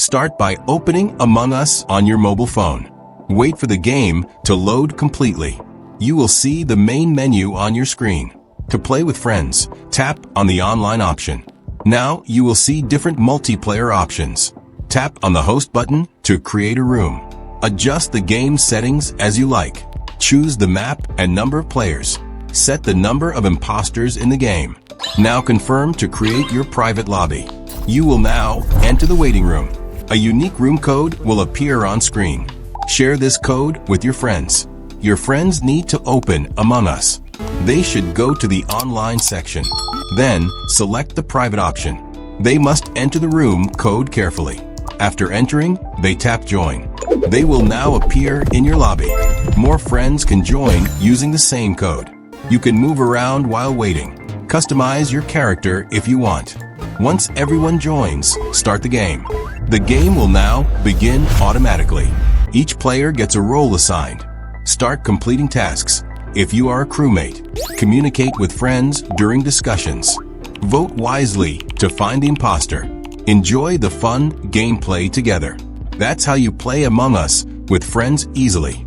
Start by opening Among Us on your mobile phone. Wait for the game to load completely. You will see the main menu on your screen. To play with friends, tap on the online option. Now you will see different multiplayer options. Tap on the host button to create a room. Adjust the game settings as you like. Choose the map and number of players. Set the number of imposters in the game. Now confirm to create your private lobby. You will now enter the waiting room. A unique room code will appear on screen. Share this code with your friends. Your friends need to open Among Us. They should go to the online section. Then select the private option. They must enter the room code carefully. After entering, they tap join. They will now appear in your lobby. More friends can join using the same code. You can move around while waiting. Customize your character if you want. Once everyone joins, start the game. The game will now begin automatically. Each player gets a role assigned. Start completing tasks. If you are a crewmate, communicate with friends during discussions. Vote wisely to find the imposter. Enjoy the fun gameplay together. That's how you play Among Us with friends easily.